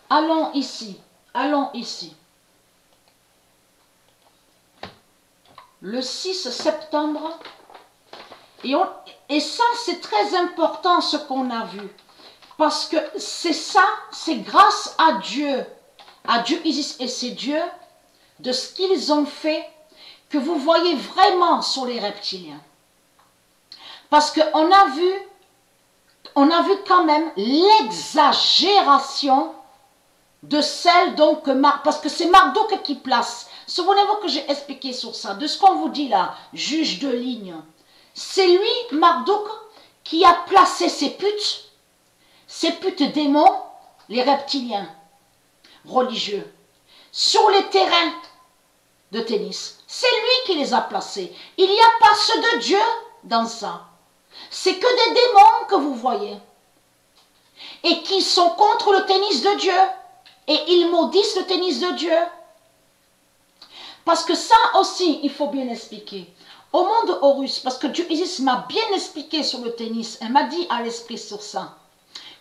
Allons ici. Allons ici. Le 6 septembre. Et ça, c'est très important ce qu'on a vu. Parce que c'est ça, c'est grâce à Dieu Isis et ses dieux, de ce qu'ils ont fait, que vous voyez vraiment sur les reptiliens. Parce qu'on a vu quand même l'exagération de celle donc parce que c'est Marduk qui place. Souvenez-vous que j'ai expliqué sur ça, de ce qu'on vous dit là, juge de ligne. C'est lui, Marduk, qui a placé ces putes démons, les reptiliens religieux, sur les terrains de tennis. C'est lui qui les a placés. Il n'y a pas ceux de Dieu dans ça. C'est que des démons que vous voyez. Et qui sont contre le tennis de Dieu. Et ils maudissent le tennis de Dieu. Parce que ça aussi, il faut bien expliquer. Au monde Horus, parce que Dieu Isis m'a bien expliqué sur le tennis, elle m'a dit à l'esprit sur ça,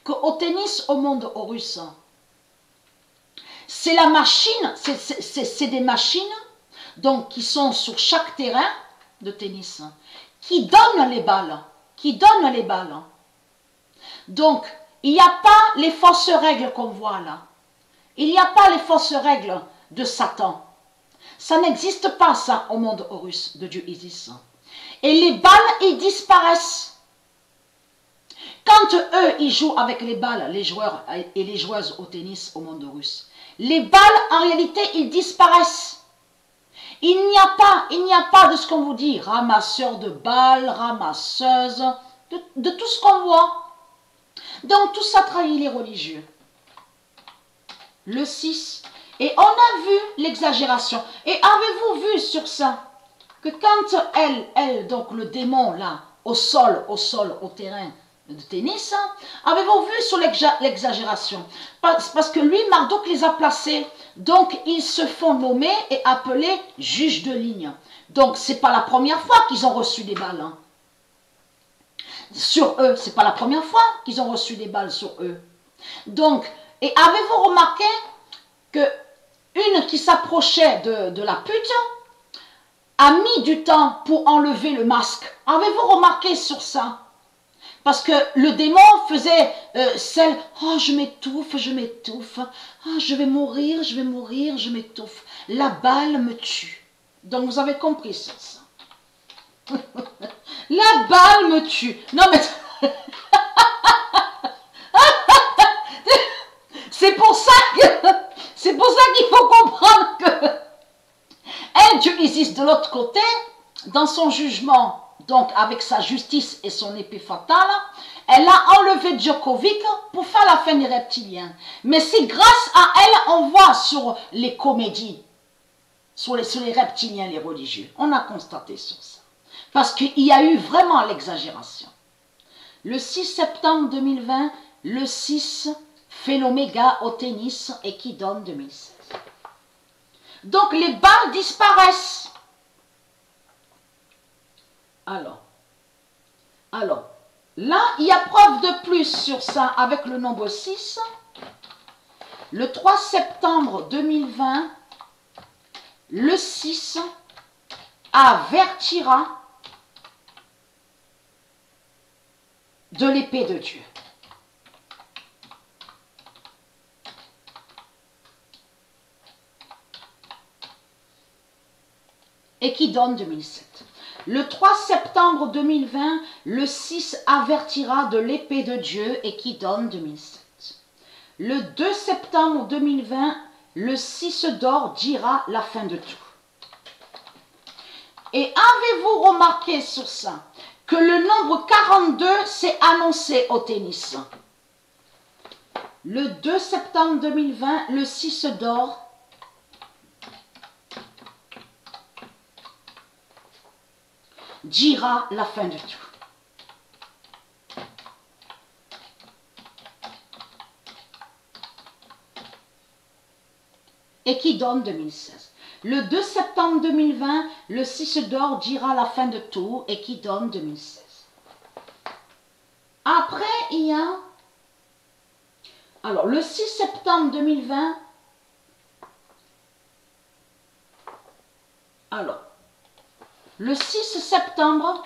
qu'au tennis, au monde Horus, c'est la machine, c'est des machines donc qui sont sur chaque terrain de tennis, qui donnent les balles, Donc, il n'y a pas les fausses règles qu'on voit là. Il n'y a pas les fausses règles de Satan. Ça n'existe pas ça au monde Horus de Dieu Isis. Et les balles, ils disparaissent. Quand eux, ils jouent avec les balles, les joueurs et les joueuses au tennis au monde Horus, les balles, en réalité, ils disparaissent. Il n'y a pas de ce qu'on vous dit, ramasseur de balles, ramasseuse, de tout ce qu'on voit. Donc tout ça trahit les religieux. Le 6. Et on a vu l'exagération. Et avez-vous vu sur ça que quand elle, donc le démon là, au sol, au terrain de tennis, avez-vous vu sur l'exagération? Parce que lui, Marduk les a placés. Donc, ils se font nommer et appeler juges de ligne. Donc, ce n'est pas la première fois qu'ils ont reçu des balles. Hein. Sur eux, ce n'est pas la première fois qu'ils ont reçu des balles sur eux. Donc, et avez-vous remarqué que une qui s'approchait de la pute a mis du temps pour enlever le masque? Avez-vous remarqué sur ça? Parce que le démon faisait celle, oh je m'étouffe, oh, je vais mourir, je m'étouffe. La balle me tue. Donc vous avez compris ça. La balle me tue. Non mais... c'est pour ça qu'il faut comprendre que Dieu Isis de l'autre côté, dans son jugement, donc avec sa justice et son épée fatale, elle a enlevé Djokovic pour faire la fin des reptiliens. Mais c'est grâce à elle, on voit sur les comédies, sur les reptiliens, les religieux. On a constaté sur ça. Parce qu'il y a eu vraiment l'exagération. Le 6 septembre 2020, le 6 fait l'oméga au tennis et qui donne 2016. Donc les balles disparaissent. Alors, là, il y a preuve de plus sur ça avec le nombre 6. Le 3 septembre 2020, le 6 avertira de l'épée de Dieu. Et qui donne 2007. Le 3 septembre 2020, le 6 avertira de l'épée de Dieu et qui donne 2007. Le 2 septembre 2020, le 6 d'or dira la fin de tout. Et avez-vous remarqué sur ça que le nombre 42 s'est annoncé au tennis? Le 2 septembre 2020, le 6 d'or dira la fin de tout. Et qui donne 2016. Le 2 septembre 2020, le 6 d'or dira la fin de tout et qui donne 2016. Après, il y a Alors, le 6 septembre 2020, alors, le 6 septembre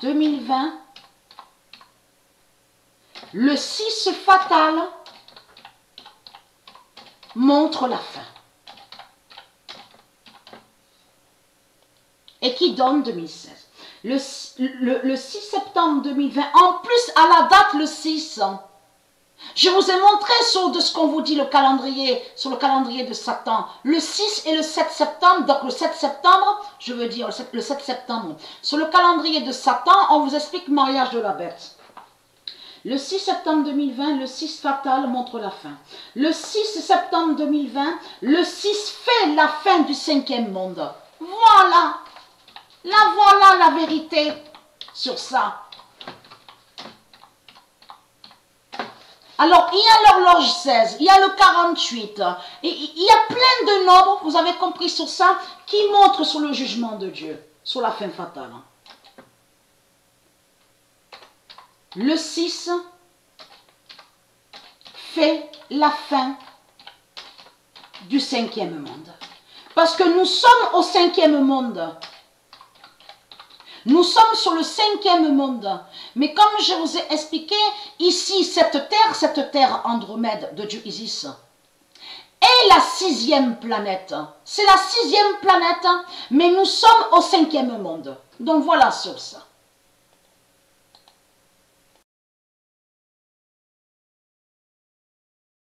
2020, le 6 fatal montre la fin. Et qui donne 2016. Le 6 septembre 2020, en plus à la date le 6, je vous ai montré sur de ce qu'on vous dit le calendrier, sur le calendrier de Satan, le 6 et le 7 septembre, donc le 7 septembre, je veux dire le 7 septembre, sur le calendrier de Satan, on vous explique le mariage de la bête. Le 6 septembre 2020, le 6 fatal montre la fin. Le 6 septembre 2020, le 6 fait la fin du 5e monde. Voilà, voilà la vérité sur ça. Alors, il y a l'horloge 16, il y a le 48, et il y a plein de nombres, vous avez compris sur ça, qui montrent sur le jugement de Dieu, sur la fin fatale. Le 6 fait la fin du 5e monde. Parce que nous sommes au 5e monde. Nous sommes sur le 5e monde. Mais comme je vous ai expliqué, ici, cette terre Andromède de Dieu Isis, est la 6e planète. C'est la 6e planète, mais nous sommes au 5e monde. Donc voilà sur ça.